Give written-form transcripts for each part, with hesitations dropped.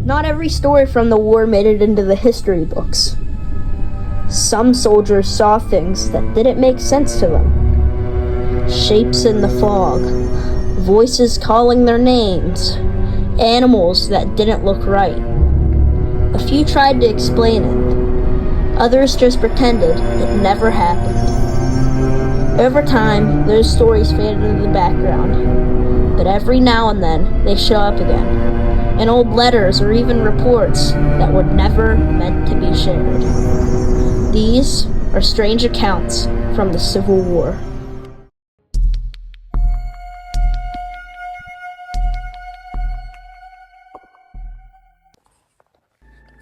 Not every story from the war made it into the history books. Some soldiers saw things that didn't make sense to them. Shapes in the fog, voices calling their names, animals that didn't look right. A few tried to explain it. Others just pretended it never happened. Over time, those stories faded into the background, but every now and then they show up again, in old letters or even reports that were never meant to be shared. These are strange accounts from the Civil War.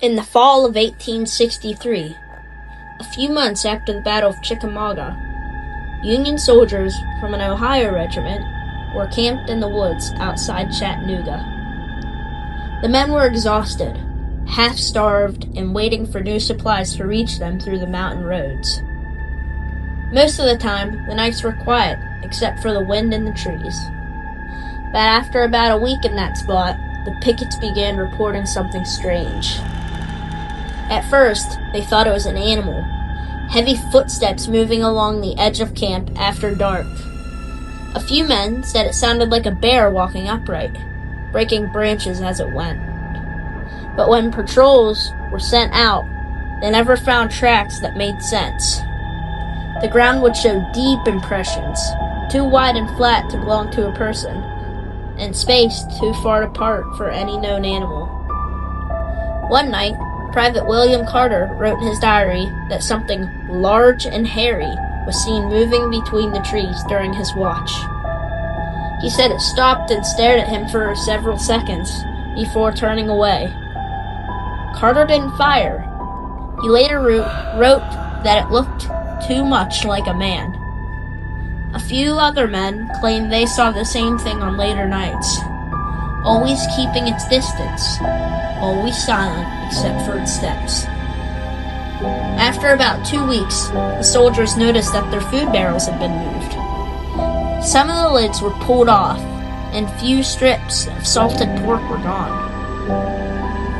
In the fall of 1863, a few months after the Battle of Chickamauga, Union soldiers from an Ohio regiment were camped in the woods outside Chattanooga. The men were exhausted, half-starved, and waiting for new supplies to reach them through the mountain roads. Most of the time, the nights were quiet, except for the wind in the trees. But after about a week in that spot, the pickets began reporting something strange. At first, they thought it was an animal, heavy footsteps moving along the edge of camp after dark. A few men said it sounded like a bear walking upright, breaking branches as it went. But when patrols were sent out, they never found tracks that made sense. The ground would show deep impressions, too wide and flat to belong to a person, and spaced too far apart for any known animal. One night, Private William Carter wrote in his diary that something large and hairy was seen moving between the trees during his watch. He said it stopped and stared at him for several seconds before turning away. Carter didn't fire. He later wrote that it looked too much like a man. A few other men claimed they saw the same thing on later nights, always keeping its distance, always silent except for its steps. After about 2 weeks, the soldiers noticed that their food barrels had been moved. Some of the lids were pulled off, and few strips of salted pork were gone.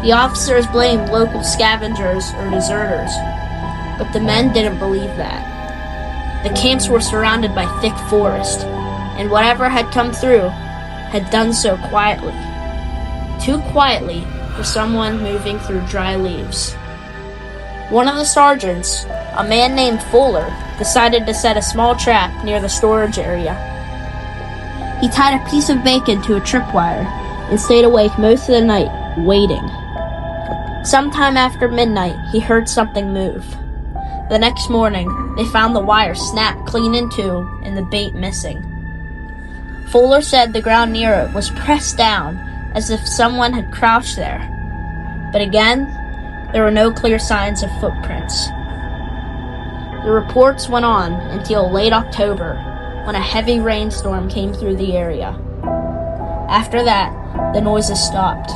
The officers blamed local scavengers or deserters, but the men didn't believe that. The camps were surrounded by thick forest, and whatever had come through had done so quietly. Too quietly for someone moving through dry leaves. One of the sergeants, a man named Fuller, decided to set a small trap near the storage area. He tied a piece of bacon to a tripwire and stayed awake most of the night, waiting. Sometime after midnight, he heard something move. The next morning, they found the wire snapped clean in two and the bait missing. Fuller said the ground near it was pressed down as if someone had crouched there. But again, there were no clear signs of footprints. The reports went on until late October, when a heavy rainstorm came through the area. After that, the noises stopped.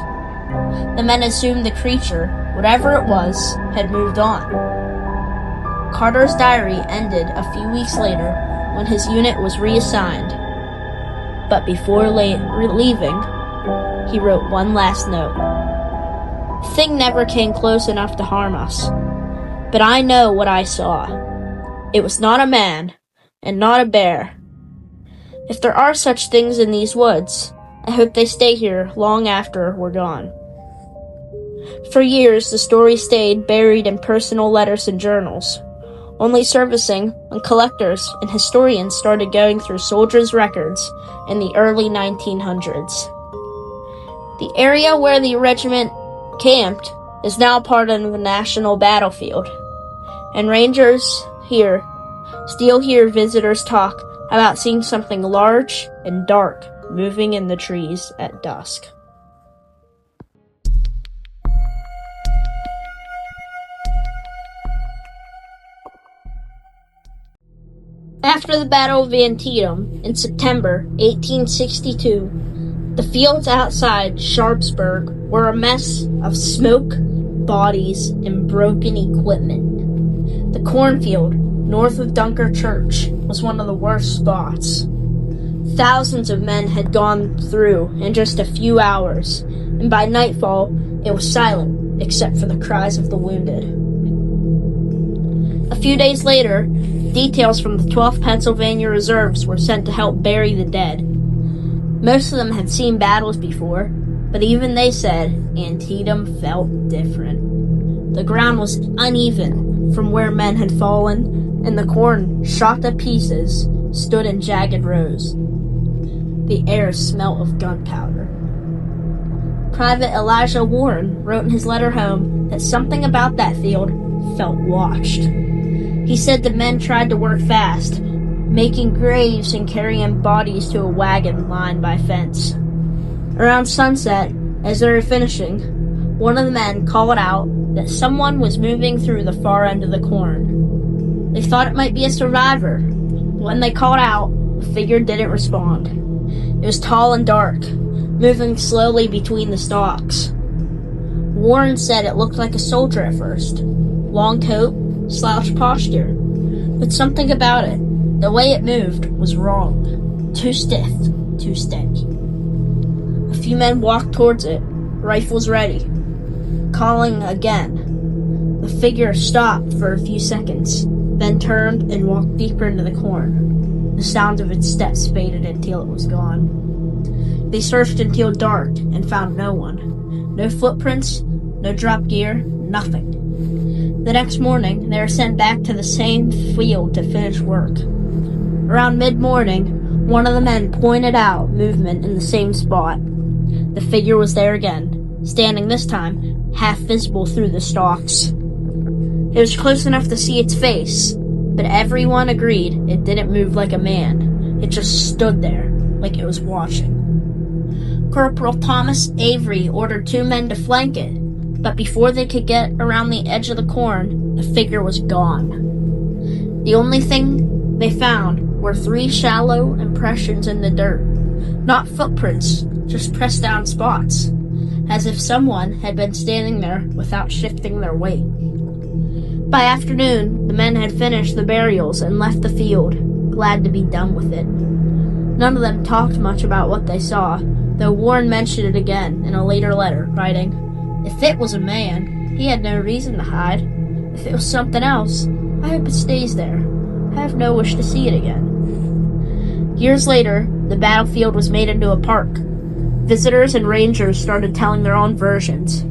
The men assumed the creature, whatever it was, had moved on. Carter's diary ended a few weeks later when his unit was reassigned. But before leaving, he wrote one last note. The thing never came close enough to harm us, but I know what I saw. It was not a man, and not a bear. If there are such things in these woods, I hope they stay here long after we're gone. For years, the story stayed buried in personal letters and journals, only surfacing when collectors and historians started going through soldiers' records in the early 1900s. The area where the regiment camped is now part of the national battlefield, and rangers here still hear visitors talk about seeing something large and dark moving in the trees at dusk. After the Battle of Antietam in September 1862, the fields outside Sharpsburg were a mess of smoke, bodies, and broken equipment. The cornfield north of Dunker Church was one of the worst spots. Thousands of men had gone through in just a few hours, and by nightfall, It was silent, except for the cries of the wounded. A few days later, details from the 12th Pennsylvania Reserves were sent to help bury the dead. Most of them had seen battles before, but even they said Antietam felt different. The ground was uneven from where men had fallen, and the corn, shot to pieces, stood in jagged rows. The air smelt of gunpowder. Private Elijah Warren wrote in his letter home that something about that field felt watched. He said the men tried to work fast, making graves and carrying bodies to a wagon lined by fence. Around sunset, as they were finishing, one of the men called out that someone was moving through the far end of the corn. They thought it might be a survivor, but when they called out, the figure didn't respond. It was tall and dark, moving slowly between the stalks. Warren said it looked like a soldier at first. Long coat, slouched posture. But something about it, the way it moved, was wrong. Too stiff, too steady. A few men walked towards it, rifles ready. Calling again. The figure stopped for a few seconds, then turned and walked deeper into the corn. The sound of its steps faded until it was gone. They searched until dark and found no one. No footprints, no drop gear, nothing. The next morning, they were sent back to the same field to finish work. Around mid-morning, one of the men pointed out movement in the same spot. The figure was there again, standing this time, half visible through the stalks. It was close enough to see its face, but everyone agreed it didn't move like a man. It just stood there, like it was watching. Corporal Thomas Avery ordered 2 men to flank it, but before they could get around the edge of the corn, the figure was gone. The only thing they found were 3 shallow impressions in the dirt. Not footprints, just pressed down spots, as if someone had been standing there without shifting their weight. By afternoon, the men had finished the burials and left the field, glad to be done with it. None of them talked much about what they saw, though Warren mentioned it again in a later letter, writing, "If it was a man, he had no reason to hide. If it was something else, I hope it stays there. I have no wish to see it again." Years later, the battlefield was made into a park. Visitors and rangers started telling their own versions.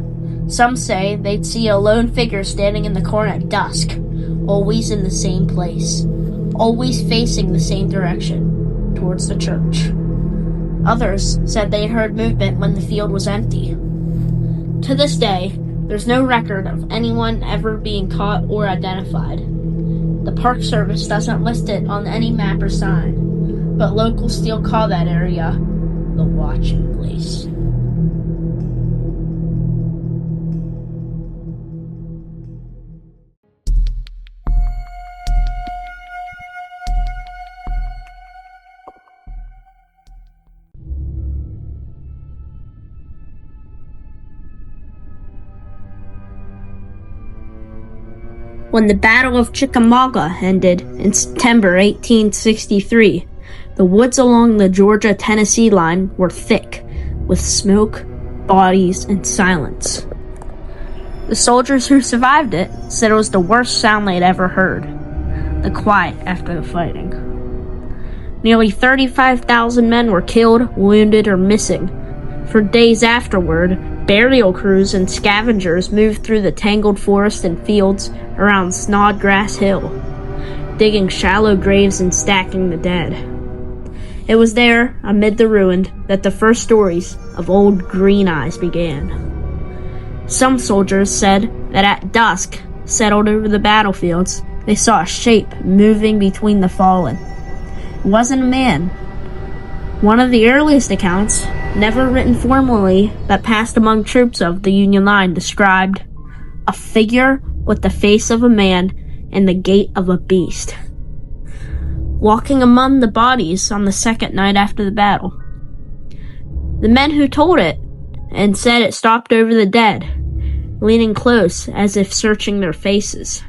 Some say they'd see a lone figure standing in the corn at dusk, always in the same place, always facing the same direction, towards the church. Others said they had heard movement when the field was empty. To this day, there's no record of anyone ever being caught or identified. The Park Service doesn't list it on any map or sign, but locals still call that area the watching place. When the Battle of Chickamauga ended in September 1863, the woods along the Georgia-Tennessee line were thick with smoke, bodies, and silence. The soldiers who survived it said it was the worst sound they'd ever heard, the quiet after the fighting. Nearly 35,000 men were killed, wounded, or missing. For days afterward, burial crews and scavengers moved through the tangled forest and fields around Snodgrass Hill, digging shallow graves and stacking the dead. It was there, amid the ruin, that the first stories of Old Green Eyes began. Some soldiers said that at dusk, settled over the battlefields, they saw a shape moving between the fallen. It wasn't a man. One of the earliest accounts, never written formally but passed among troops of the Union line, described a figure with the face of a man and the gait of a beast, walking among the bodies on the second night after the battle. The men who told it and said it stopped over the dead, leaning close as if searching their faces.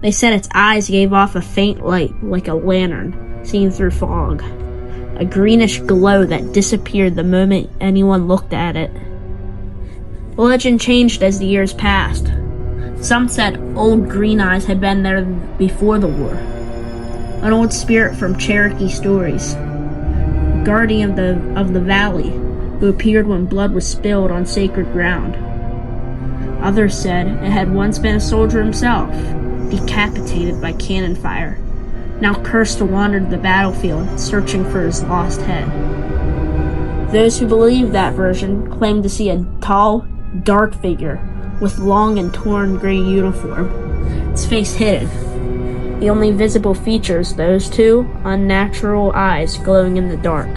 They said its eyes gave off a faint light like a lantern seen through fog, a greenish glow that disappeared the moment anyone looked at it. The legend changed as the years passed. Some said old Green Eyes had been there before the war. An old spirit from Cherokee stories, a guardian of the valley, who appeared when blood was spilled on sacred ground. Others said it had once been a soldier himself, decapitated by cannon fire, now cursed to wander the battlefield, searching for his lost head. Those who believed that version claimed to see a tall, dark figure with long and torn gray uniform, its face hidden. The only visible features those two unnatural eyes glowing in the dark.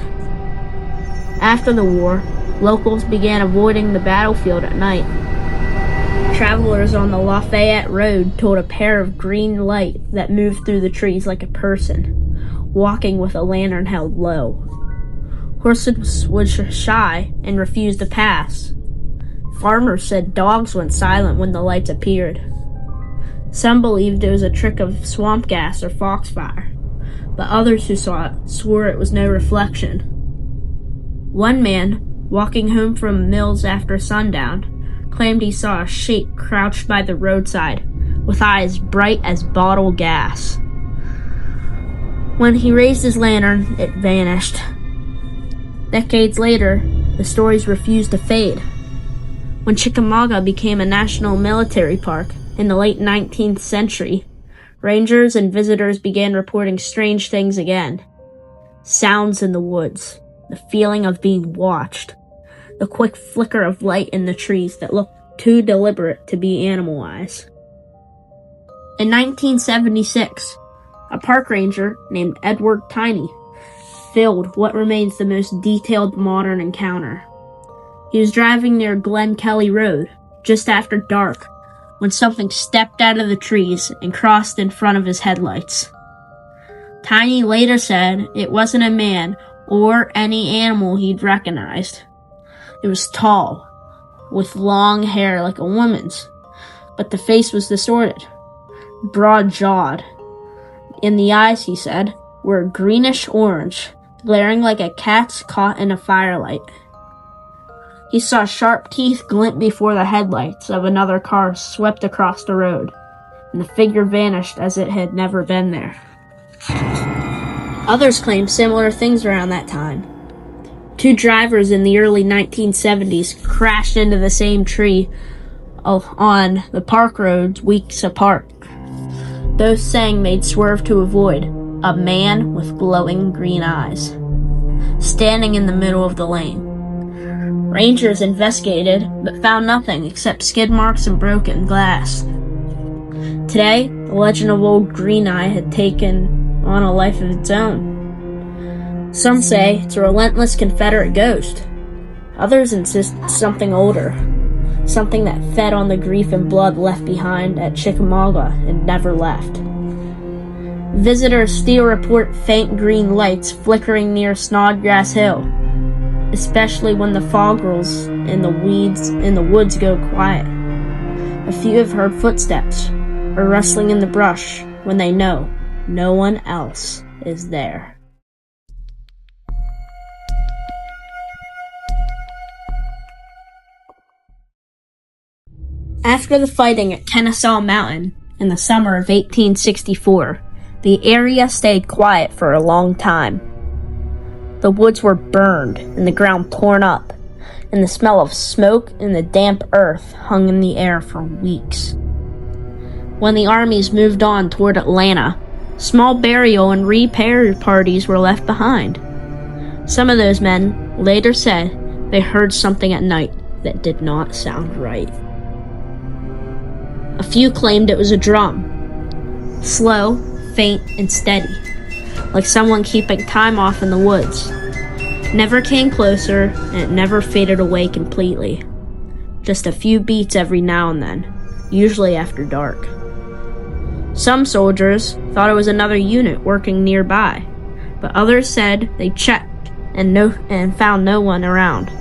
After the war, locals began avoiding the battlefield at night. Travelers on the Lafayette Road told a pair of green light that moved through the trees like a person, walking with a lantern held low. Horses were shy and refused to pass. Farmers said dogs went silent when the lights appeared. Some believed it was a trick of swamp gas or foxfire, but others who saw it swore it was no reflection. One man, walking home from mills after sundown, claimed he saw a shape crouched by the roadside, with eyes bright as bottle gas. When he raised his lantern, it vanished. Decades later, the stories refused to fade. When Chickamauga became a national military park in the late 19th century, rangers and visitors began reporting strange things again. Sounds in the woods, the feeling of being watched, the quick flicker of light in the trees that looked too deliberate to be animal eyes. In 1976, a park ranger named Edward Tiny filmed what remains the most detailed modern encounter. He was driving near Glen Kelly Road just after dark when something stepped out of the trees and crossed in front of his headlights. Tiny later said it wasn't a man or any animal he'd recognized. It was tall, with long hair like a woman's, but the face was distorted, broad-jawed. And the eyes, he said, were greenish-orange, glaring like a cat's caught in a firelight. He saw sharp teeth glint before the headlights of another car swept across the road, and the figure vanished as it had never been there. Others claimed similar things around that time. Two drivers in the early 1970s crashed into the same tree on the park roads weeks apart. Those saying they'd swerve to avoid a man with glowing green eyes, standing in the middle of the lane. Rangers investigated, but found nothing except skid marks and broken glass. Today, the legend of Old Green Eye had taken on a life of its own. Some say it's a relentless Confederate ghost. Others insist it's something older, something that fed on the grief and blood left behind at Chickamauga and never left. Visitors still report faint green lights flickering near Snodgrass Hill, especially when the fog rolls and the weeds in the woods go quiet. A few have heard footsteps or rustling in the brush when they know no one else is there. After the fighting at Kennesaw Mountain in the summer of 1864, the area stayed quiet for a long time. The woods were burned and the ground torn up, and the smell of smoke and the damp earth hung in the air for weeks. When the armies moved on toward Atlanta, small burial and repair parties were left behind. Some of those men later said they heard something at night that did not sound right. A few claimed it was a drum, slow, faint, and steady, like someone keeping time off in the woods. It never came closer, and it never faded away completely. Just a few beats every now and then, usually after dark. Some soldiers thought it was another unit working nearby, but others said they checked and found no one around.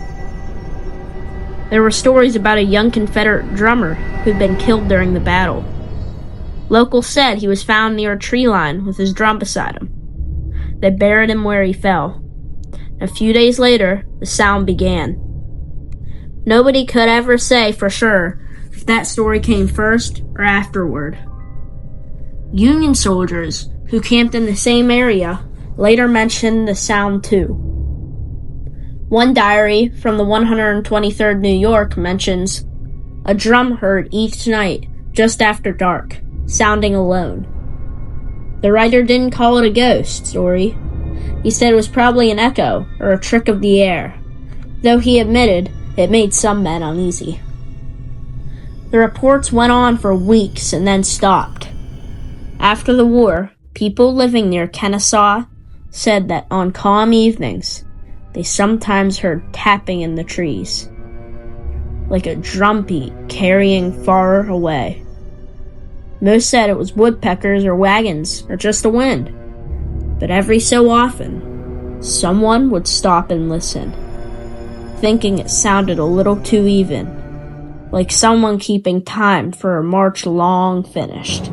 There were stories about a young Confederate drummer who'd been killed during the battle. Locals said he was found near a tree line with his drum beside him. They buried him where he fell. A few days later, the sound began. Nobody could ever say for sure if that story came first or afterward. Union soldiers who camped in the same area later mentioned the sound too. One diary from the 123rd New York mentions a drum heard each night just after dark, sounding alone. The writer didn't call it a ghost story. He said it was probably an echo or a trick of the air, though he admitted it made some men uneasy. The reports went on for weeks and then stopped. After the war, people living near Kennesaw said that on calm evenings, they sometimes heard tapping in the trees, like a drumbeat carrying far away. Most said it was woodpeckers or wagons or just the wind, but every so often, someone would stop and listen, thinking it sounded a little too even, like someone keeping time for a march long finished.